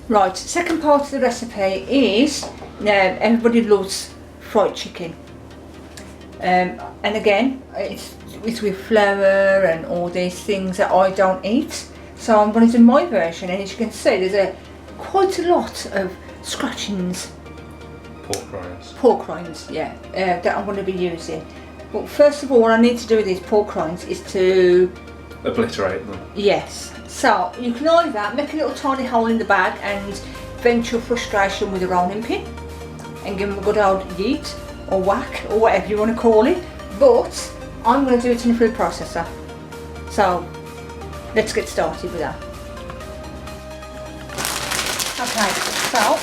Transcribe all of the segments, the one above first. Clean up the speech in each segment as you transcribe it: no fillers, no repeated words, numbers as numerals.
Right, second part of the recipe is, now everybody loves fried chicken. And again, it's with flour and all these things that I don't eat. So I'm going to do my version, and as you can see, there's quite a lot of scratchings. Pork rinds, yeah, that I'm going to be using. But first of all, what I need to do with these pork rinds is to obliterate them. Yes. So you can either make a little tiny hole in the bag and vent your frustration with a rolling pin and give them a good old yeet or whack or whatever you want to call it. But I'm going to do it in a food processor. So let's get started with that. Okay, so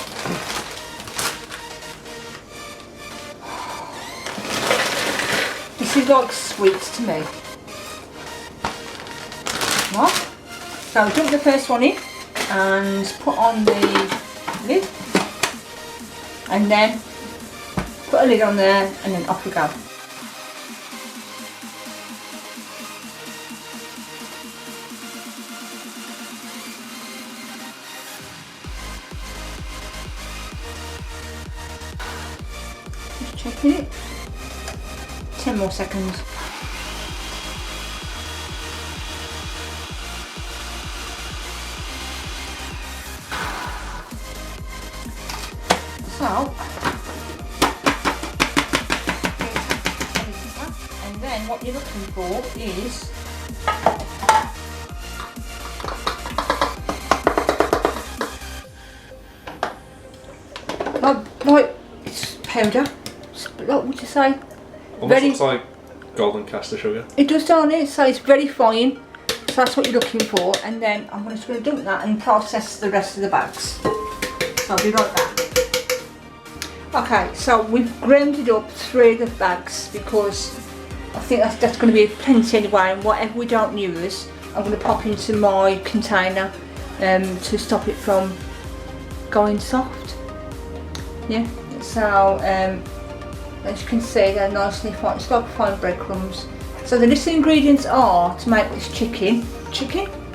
this is like sweets to me. What? So dump the first one in and put on the lid, and then put a lid on there, and then off we go. Just checking it. 10 more seconds. So, and then what you're looking for is like it's powder. What would you say? Almost looks like golden caster sugar. It does, don't it? So it's very fine. So that's what you're looking for. And then I'm just going to dump that and process the rest of the bags. So I'll be right back. Okay, so we've grounded up 3 of the bags because I think that's going to be plenty anyway, and whatever we don't use I'm going to pop into my container to stop it from going soft. Yeah, so as you can see they're nicely fine, it's like fine breadcrumbs. So the list of ingredients are to make this chicken.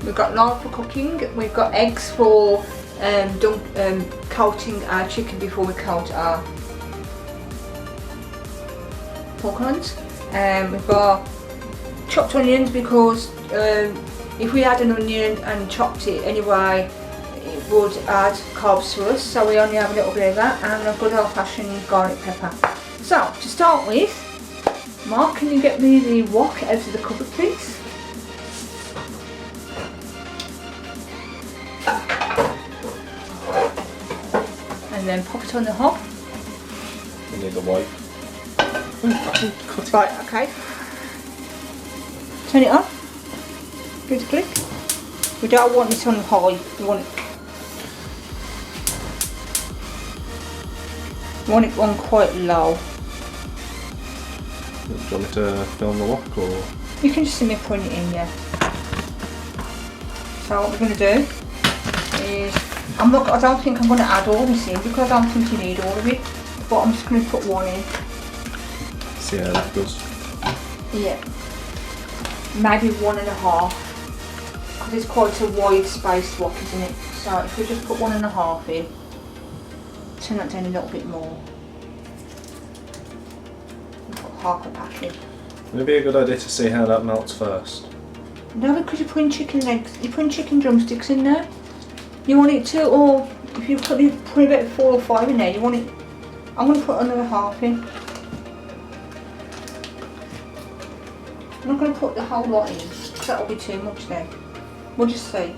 We've got lard for cooking, we've got eggs for coating our chicken before we coat our pork rinds. We've got chopped onions because if we had an onion and chopped it anyway it would add carbs to us, so we only have a little bit of that, and a good old fashioned garlic pepper. So to start with, Mark, can you get me the wok out of the cupboard please? And then pop it on the hob. You need the white. Right, okay. Turn it on. Give it a click. We don't want it on high. We want it on quite low. Do you want me to film the wok or? You can just see me putting it in, yeah. So what we're going to do is, I don't think I'm going to add all this in because I don't think you need all of it, but I'm just going to put 1 in. See how that goes. Yeah, maybe 1.5, because it's quite a wide spaced wok, isn't it? So if we just put 1.5 in, turn that down a little bit more, and put half a pack in. Would it be a good idea to see how that melts first? No, because you're putting chicken legs, you're putting chicken drumsticks in there. You want it to, or if you put about 4 or 5 in there, you want it. I'm going to put another half in. I'm not going to put the whole lot in because that will be too much then. We'll just see.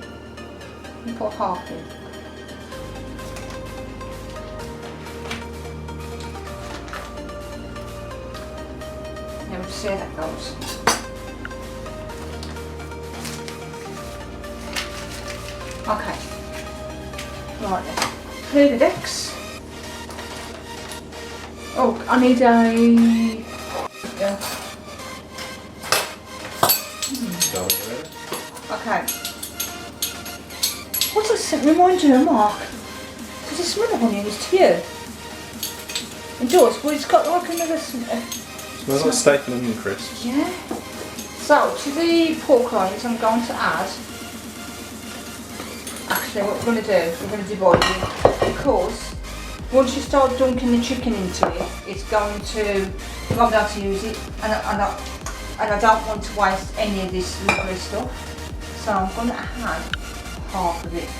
You put half in. Now we'll see how that goes. Okay. Right then. Clear the decks. Oh, I need a. Yeah. Okay. What does it remind you of, Mark? Does it smell of onions to you? It does, but it's got like another Smells like steak and onion crisps. Yeah. So to the pork rinds I'm going to add. actually what we're going to do, we're going to divide it, because once you start dunking the chicken into it, it's going to, you won't be able to use it, and I don't want to waste any of this lovely stuff. So I'm going to add half of it.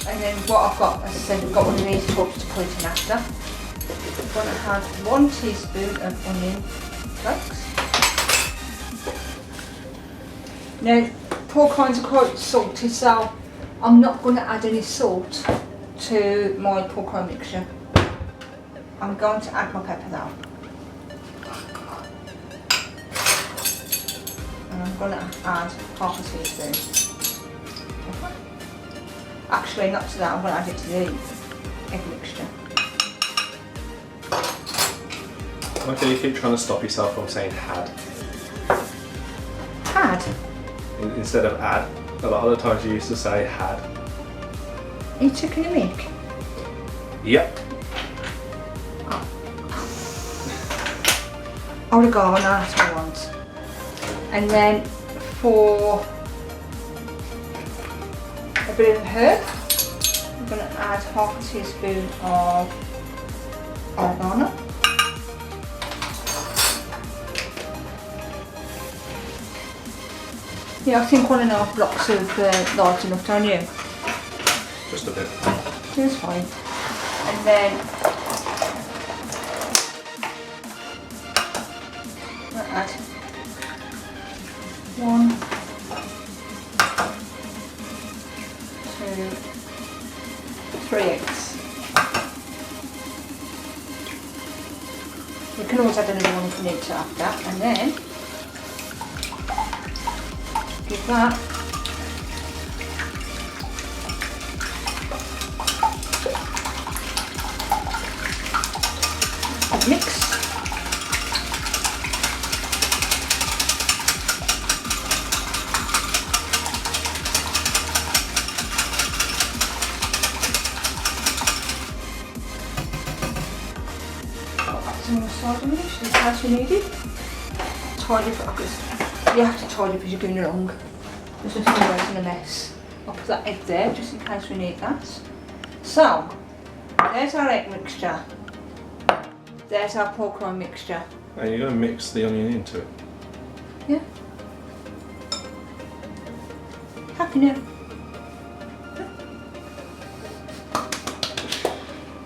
And then what I've got, as I said, I've got one of these tubs to put it in after. I'm going to add 1 teaspoon of onion flakes. Now, pork rinds are quite salty, so I'm not going to add any salt to my pork rind mixture. I'm going to add my pepper though. And I'm going to add half a teaspoon. Actually, not to that, I'm going to add it to the egg mixture. Okay, you keep trying to stop yourself from saying had. Had? Instead of add, a lot of the times you used to say had. Are you taking a mic? Yep. I would have gone, that's what I want. And then for a bit of herb, I'm going to add half a teaspoon of oregano. Yeah, I think 1.5 blocks of large enough, don't you? Just a bit. That's fine. And then I'll add 1, 2, 3 eggs. You can always add another one if you need to after, and then give that a mix. Some more side on it, just in case you need it. Tidy it, because you have to tidy because you're going wrong. There's nothing worse than a mess. I'll put that egg there just in case we need that. So, there's our egg mixture. There's our pork rind mixture. And you're going to mix the onion into it. Yeah. Happy now.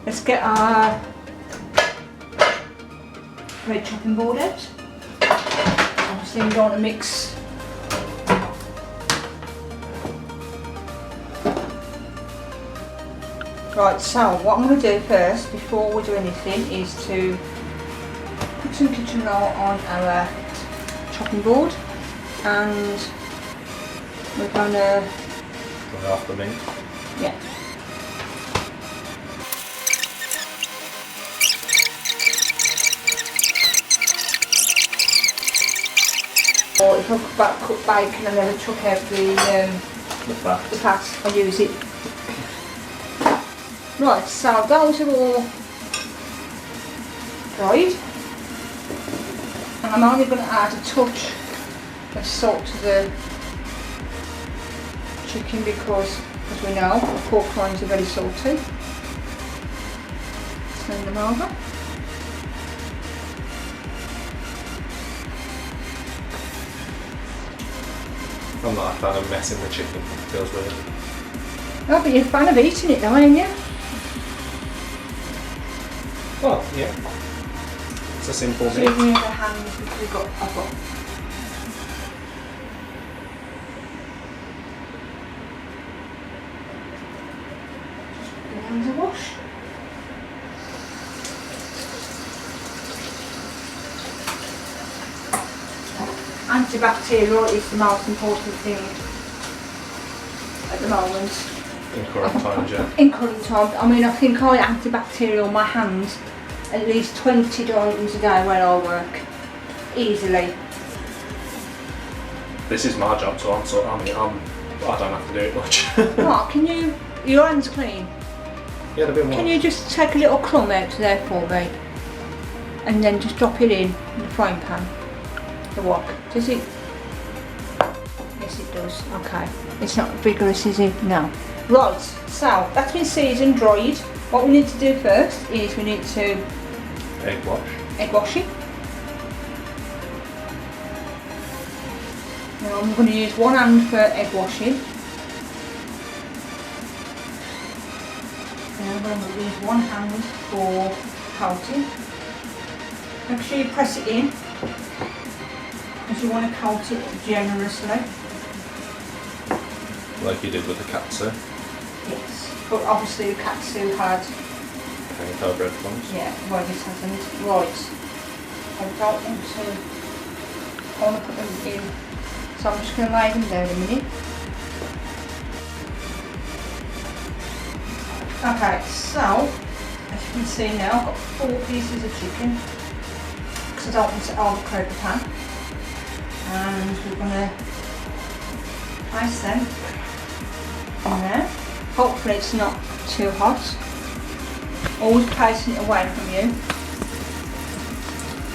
Let's get our red chopping board out. Obviously we don't want to mix Right, so what I'm going to do first, before we do anything, is to put some kitchen roll on our chopping board, and we're going to... Right off the meat. Yeah. Or if I've cooked bacon and then I chuck out the fat, I use it. Right, so those are all dried, and I'm only going to add a touch of salt to the chicken because, as we know, the pork rinds are very salty. Turn them over. I'm not a fan of messing with chicken, it feels weird. Oh, but you're a fan of eating it though, aren't you? Well, yeah. It's a simple So meat. you need the hands because I've got just put the hands a wash. Antibacterial is the most important thing at the moment. In current times, yeah. In current times, I mean, I think I antibacterial my hands at least 20 times a day where I work, easily. This is my job, so I don't have to do it much. Mark, can you, your hands clean? Yeah, a bit more. Can you just take a little crumb out there for me? And then just drop it in the frying pan. The wok. Does it? Yes, it does. Okay. It's not vigorous, is it? No. Right, so that's been seasoned, dried. What we need to do first is we need to Egg wash. Egg wash it. Now I'm going to use one hand for egg washing. And I'm going to use one hand for coating. Make sure you press it in, because you want to coat it generously. Like you did with the katsu. Yes, but obviously the katsu had, Panko breadcrumbs. yeah, well this hasn't. Right, I don't want to, I want to put them in, so I'm just going to lay them down a minute. Okay, so, as you can see now, I've got 4 pieces of chicken, because I don't want to overcrowd the pan. And we're going to place them in there. Hopefully it's not too hot. Always placing it away from you.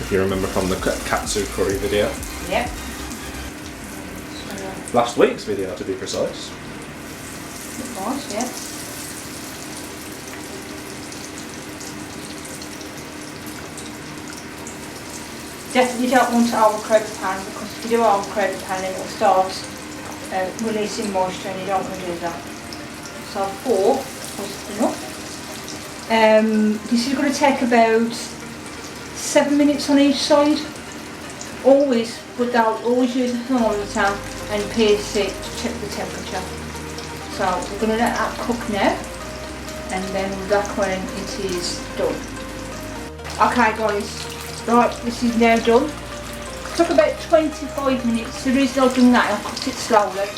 If you remember from the katsu curry video. Yep. Last week's video, to be precise. It was, yeah. Definitely don't want to overcrowd the pan, because if you do overcrowd the pan then it will start releasing moisture, and you don't want to do that. So 4 was enough. This is going to take about 7 minutes on each side. Always use a thermometer and pierce it to check the temperature. So we're going to let that cook now, and then we'll back when it is done. Okay guys, right, this is now done. It took about 25 minutes. The reason I've done that, I'll cook it slowly.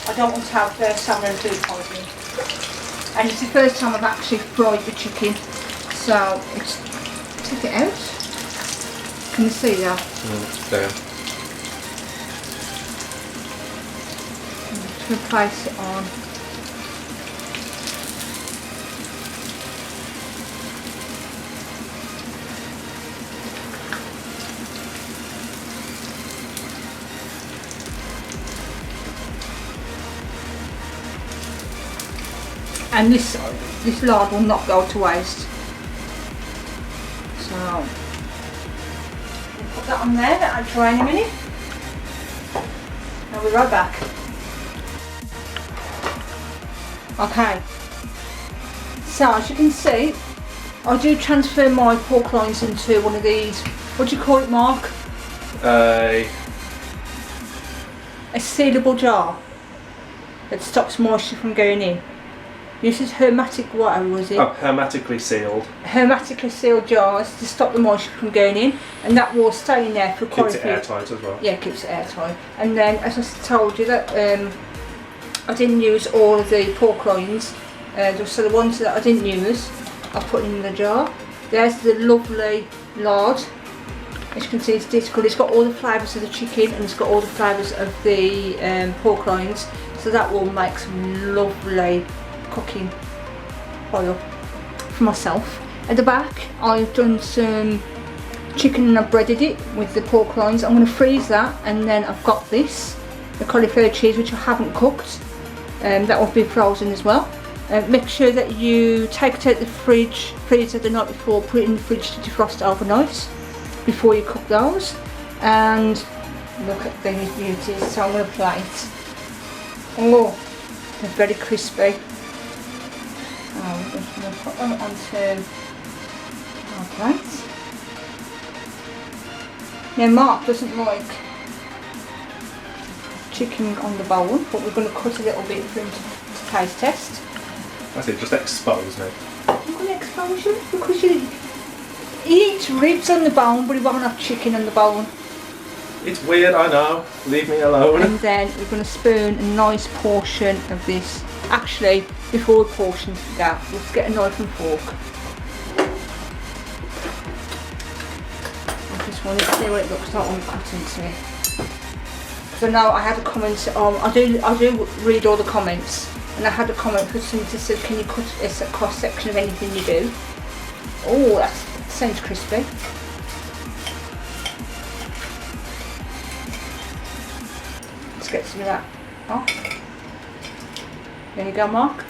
I don't want to have salmon and food poisoning. And it's the first time I've actually fried the chicken. So let's take it out. Can you see that? There. I'm just going to place it on. And this lard will not go to waste. So we'll put that on there, that'll dry in a minute. I'll be right back. Okay. So as you can see, I do transfer my pork rinds into one of these, what do you call it, Mark? A sealable jar that stops moisture from going in. This is hermetic, whatever was it? Oh, hermetically sealed. Hermetically sealed jars to stop the moisture from going in, and that will stay in there for quite a few. Keeps it airtight as well. Yeah, keeps it airtight. And then, as I told you, that I didn't use all of the pork rinds, so the ones that I didn't use, I put in the jar. There's the lovely lard. As you can see, it's good. It's got all the flavours of the chicken, and it's got all the flavours of the pork rinds, so that will make some lovely cooking oil for myself. At the back I've done some chicken and I've breaded it with the pork rinds. I'm going to freeze that, and then I've got this, the cauliflower cheese, which I haven't cooked, that will be frozen as well. Make sure that you take it out the freezer the night before, put it in the fridge to defrost overnight before you cook those. And look at these beauties. So I'm going to plate. Oh, they're very crispy. I'm just going to put them onto our plate. Now Mark doesn't like chicken on the bone, but we're going to cut a little bit for him to taste test. That's it, just expose me. I'm going to expose you because he eats ribs on the bone, but he won't have chicken on the bone. It's weird, I know. Leave me alone. And then we're going to spoon a nice portion of this. Actually, before we portion that, let's get a knife and fork. I just want to see what it looks like when we cut into it. Because I know I had a comment on, I do read all the comments, and I had a comment for somebody to say, can you cut a cross section of anything you do? Oh, that sounds crispy. Let's get some of that off. There you go, Mark.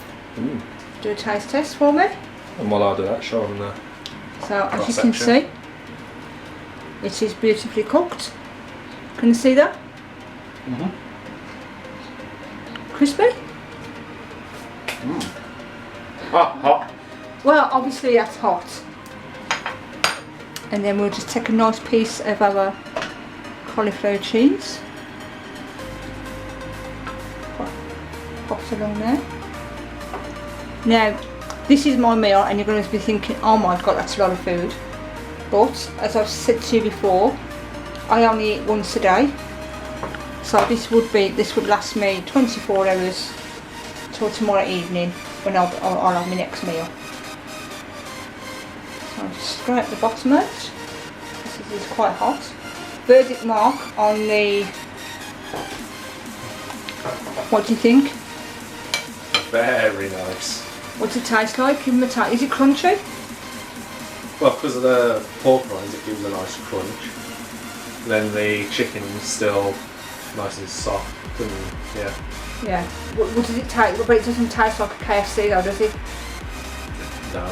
Do a taste test for me. And while I do that, show them the So as you can see, it is beautifully cooked. Can you see that? Crispy? Hot. Well, obviously that's hot. And then we'll just take a nice piece of our cauliflower cheese. Pops along there. Now, this is my meal and you're going to be thinking, oh my god, that's a lot of food. But, as I've said to you before, I only eat once a day. So this would last me 24 hours till tomorrow evening when I'll have my next meal. So I'll just scrape the bottom out. This is quite hot. Verdict Mark on the... What do you think? Very nice. What's it taste like? Give them a taste. Is it crunchy? Well, because of the pork rinds, it gives a nice crunch. Then the chicken's still nice and soft, and yeah. Yeah. What does it taste? But it doesn't taste like a KFC though, does it? No.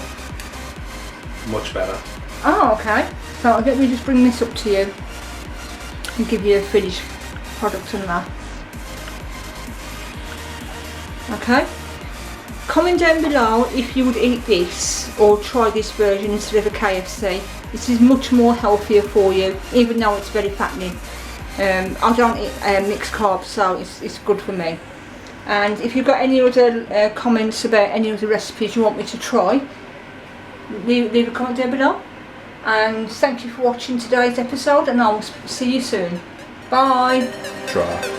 Much better. Oh, okay. So let me just bring this up to you and give you a finished product on that. Okay. Comment down below if you would eat this or try this version instead of a KFC. This is much more healthier for you, even though it's very fattening. I don't eat mixed carbs, so it's good for me. And if you've got any other comments about any other recipes you want me to try, leave a comment down below. And thank you for watching today's episode, and I'll see you soon. Bye. Try.